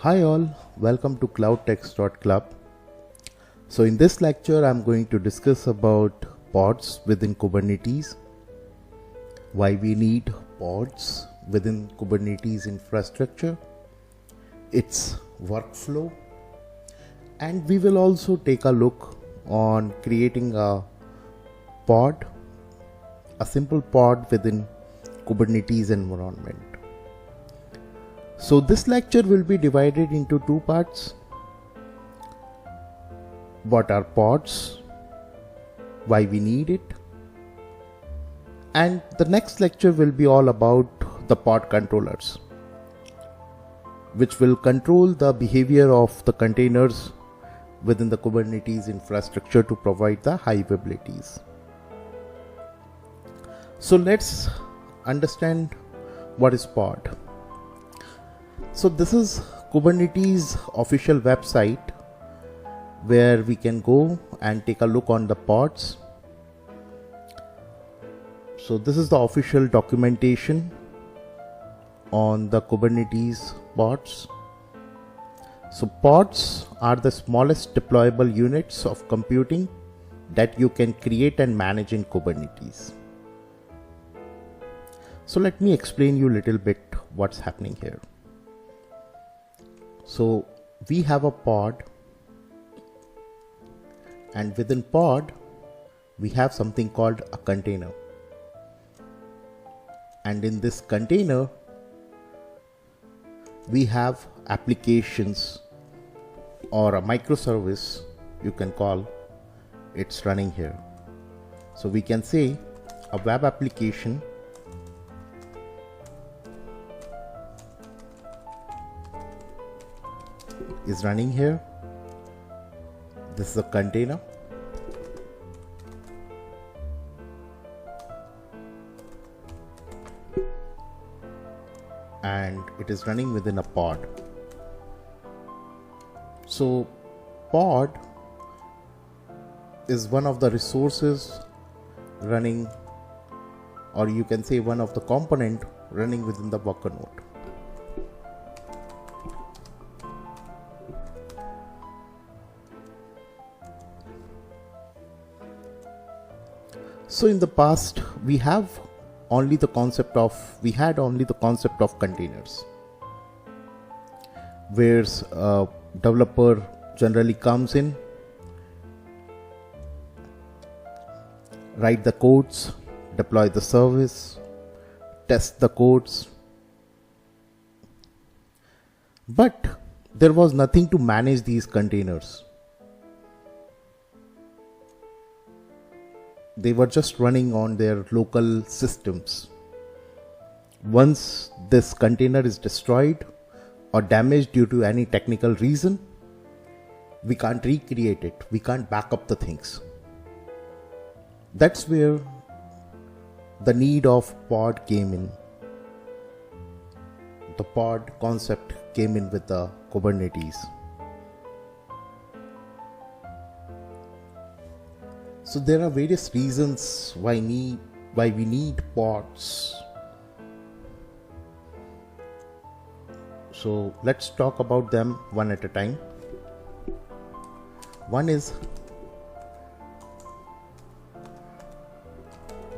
Hi all, welcome to Cloudtechs.club. So in this lecture I'm going to discuss about pods within Kubernetes, why we need pods within Kubernetes infrastructure, its workflow, and we will also take a look on creating a pod, a simple pod within Kubernetes environment. So this lecture will be divided into two parts. What are pods? Why we need it? And the next lecture will be all about the pod controllers, which will control the behavior of the containers within the Kubernetes infrastructure to provide the high availabilities. So let's understand what is pod. So this is Kubernetes official website where we can go and take a look on the pods. So this is the official documentation on the Kubernetes pods. So pods are the smallest deployable units of computing that you can create and manage in Kubernetes. So let me explain you a little bit what's happening here. So we have a pod, and within pod we have something called a container, and in this container we have applications or a microservice, you can call it's running here. So we can say a web application is running here. This is a container, and it is running within a pod. So pod is one of the resources running, or you can say one of the component running within the worker node. So in the past we had only the concept of containers, where a developer generally comes in, write the codes, deploy the service, test the codes, but there was nothing to manage these containers. They were just running on their local systems. Once this container is destroyed or damaged due to any technical reason, we can't recreate it, we can't back up the things. That's where the need of pod came in. The pod concept came in with the Kubernetes. So there are various reasons why we need pods. So let's talk about them one at a time. One is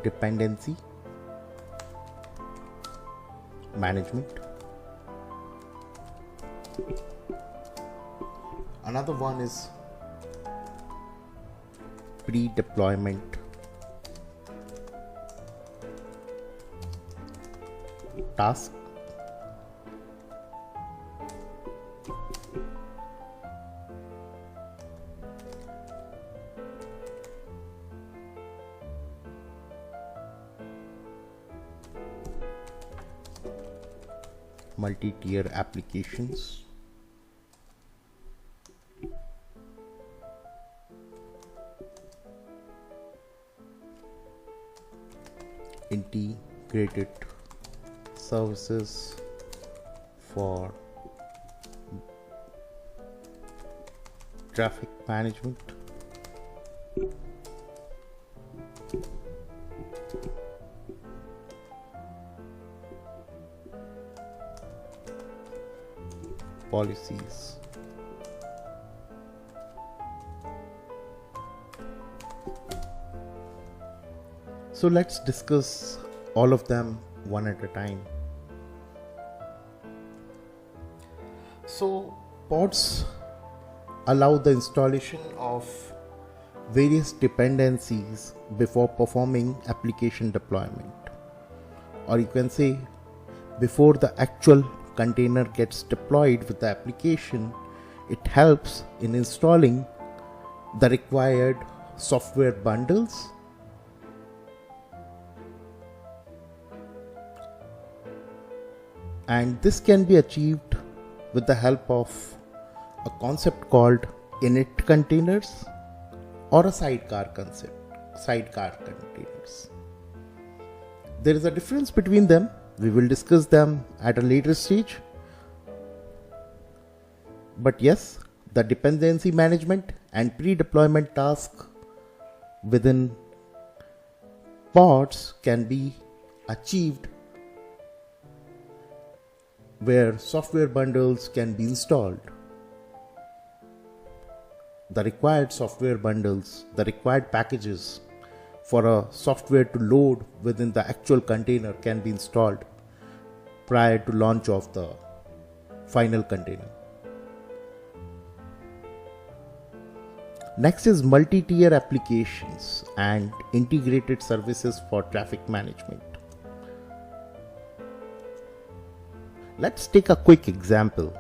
dependency management. Another one is pre-deployment task. MultiTier applications. Integrated services for traffic management. policies. So let's discuss all of them one at a time. So pods allow the installation of various dependencies before performing application deployment, or you can say before the actual container gets deployed with the application. It helps in installing the required software bundles and this can be achieved with the help of a concept called init containers or a sidecar containers. There is a difference between them. We will discuss them at a later stage. But yes, the dependency management and pre-deployment tasks within pods can be achieved where software bundles can be installed. The required software bundles, the required packages for a software to load within the actual container can be installed prior to launch of the final container. Next is multi-tier applications and integrated services for traffic management. Let's take a quick example.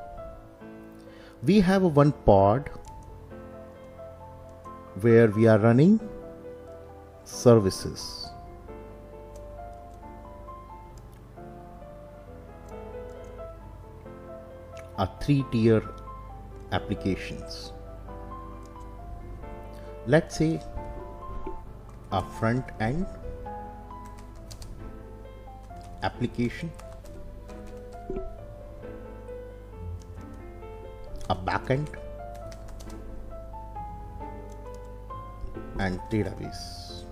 We have one pod where we are running services. A 3-tier applications. Let's say a front end application, a backend, and database.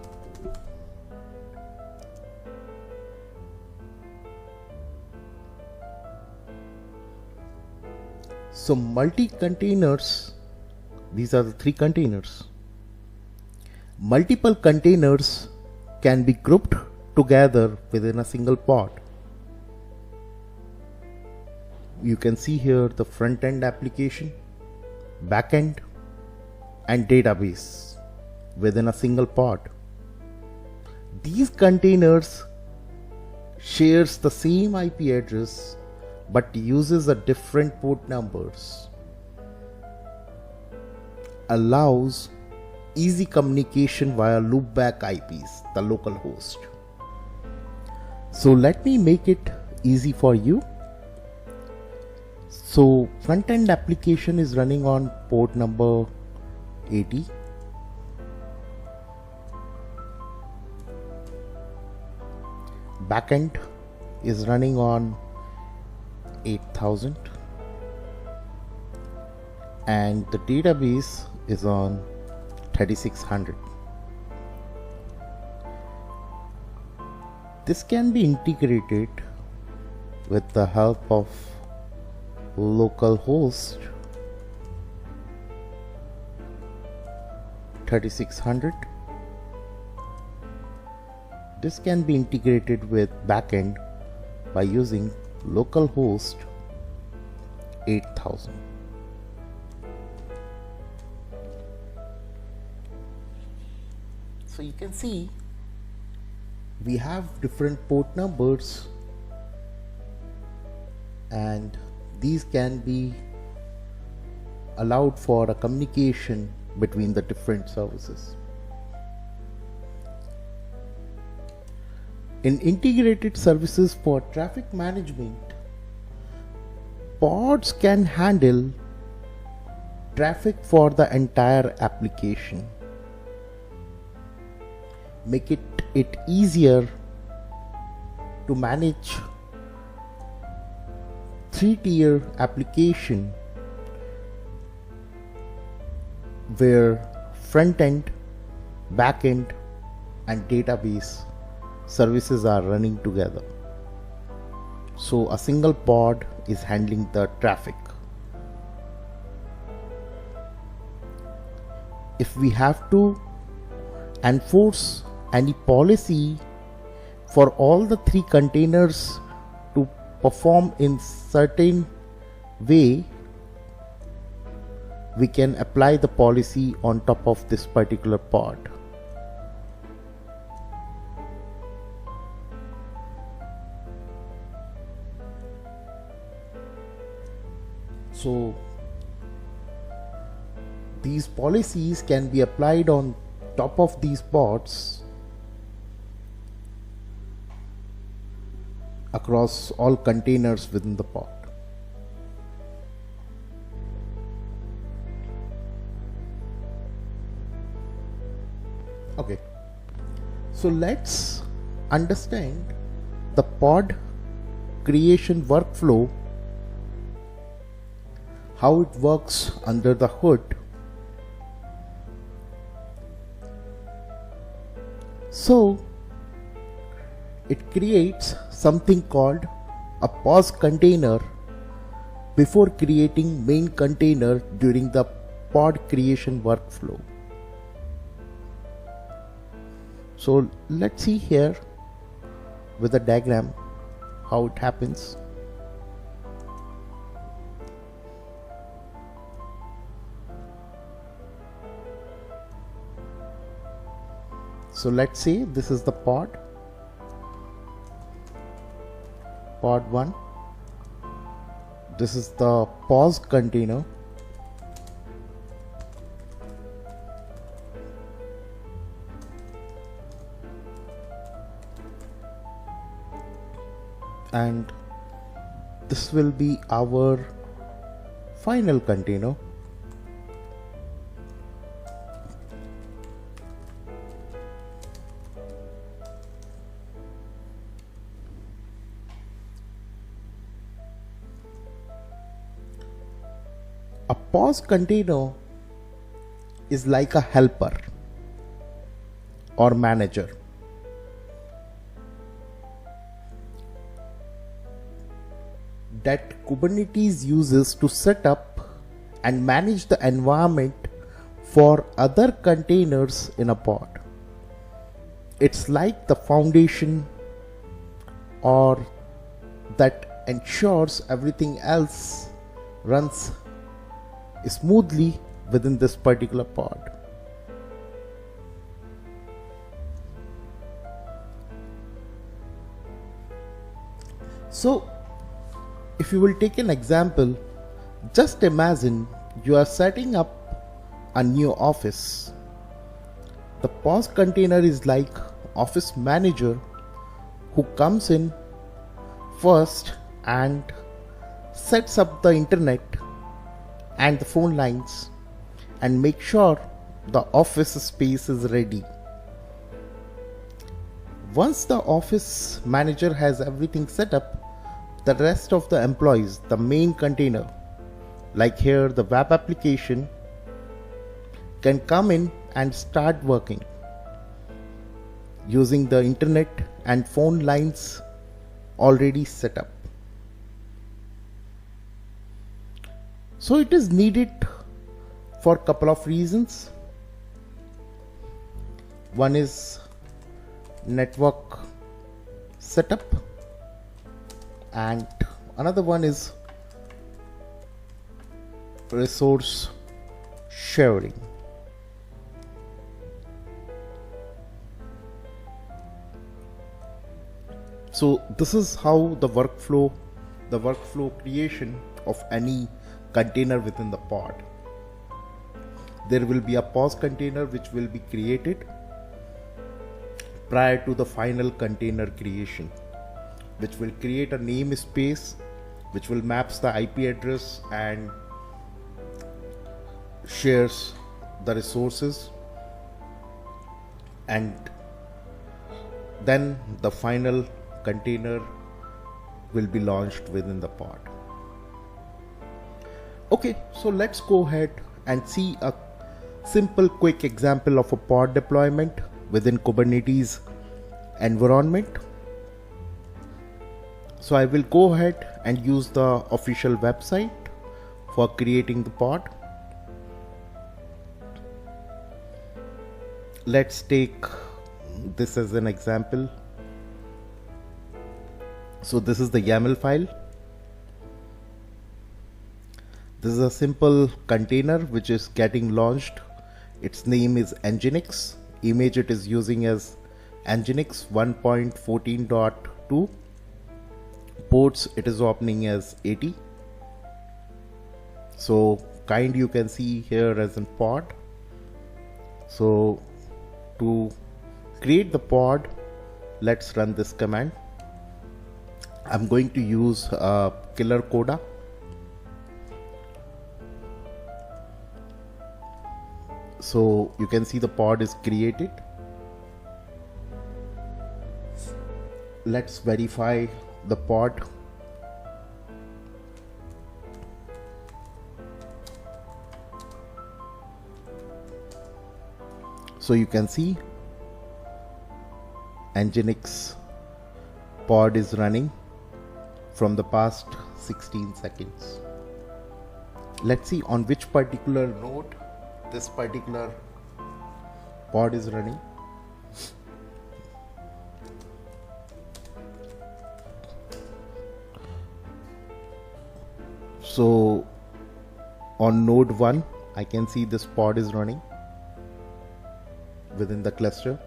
So multi-containers, these are the 3 containers. Multiple containers can be grouped together within a single pod. You can see here the front-end application, back-end, and database within a single pod. These containers shares the same IP address but uses a different port numbers. Allows easy communication via loopback IPs, the localhost. So let me make it easy for you. So front-end application is running on port number 80. Backend is running on 8000 and the database is on 3600. This can be integrated with the help of localhost 3600. This can be integrated with backend by using localhost 8000. So you can see we have different port numbers and these can be allowed for a communication between the different services. In integrated services for traffic management, pods can handle traffic for the entire application. Make it easier to manage 3-tier application where front end, back end, and database services are running together. So a single pod is handling the traffic if we have to enforce any policy for all the 3 containers to perform in certain way, we can apply the policy on top of this particular pod. So these policies can be applied on top of these pods across all containers within the pod. Okay, so let's understand the pod creation workflow, how it works under the hood. So it creates something called a pause container before creating main container during the pod creation workflow. So let's see here with the diagram how it happens. So let's say this is the pod 1. This is the pause container. And this will be our final container. A pause container is like a helper or manager. That Kubernetes uses to set up and manage the environment for other containers in a pod. It's like the foundation or that ensures everything else runs smoothly within this particular pod. So if you will take an example, just imagine you are setting up a new office. The pause container is like office manager who comes in first and sets up the internet and the phone lines and make sure the office space is ready. Once the office manager has everything set up, the rest of the employees, the main container, like here the web application, can come in and start working using the internet and phone lines already set up. So it is needed for a couple of reasons. One is network setup, and another one is resource sharing. So this is how the workflow creation of any container within the pod. There will be a pause container which will be created prior to the final container creation, which will create a namespace which will maps the IP address and shares the resources, and then the final container will be launched within the pod. Okay, so let's go ahead and see a simple quick example of a pod deployment within Kubernetes environment. So I will go ahead and use the official website for creating the pod. let's take this as an example. So this is the YAML file. This is a simple container which is getting launched. Its name is Nginx. Image it is using as Nginx 1.14.2. Ports it is opening as 80. So kind you can see here as a pod. So to create the pod, let's run this command. I'm going to use killer coda. So you can see the pod is created. Let's verify the pod. So you can see Nginx pod is running from the past 16 seconds. Let's see on which particular node this particular pod is running. So on node 1 I can see this pod is running within the cluster.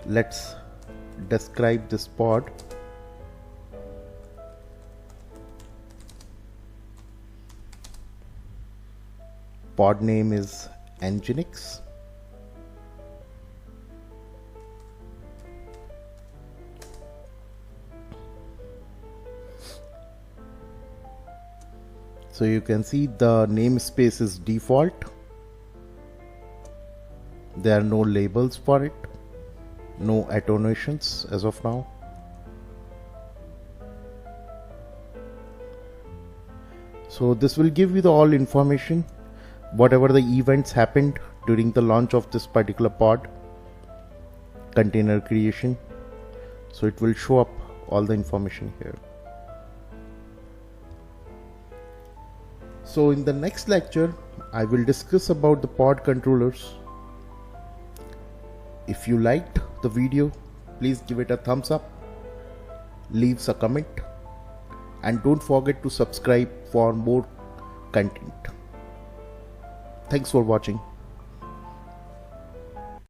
Let's describe this pod. Pod name is Nginx. So you can see the namespace is default. There are no labels for it, no attenuations as of now. So this will give you the all information, whatever the events happened during the launch of this particular pod, container creation. So it will show up all the information here. So in the next lecture, I will discuss about the pod controllers. If you liked the video, please give it a thumbs up, leave a comment, and don't forget to subscribe for more content. Thanks for watching.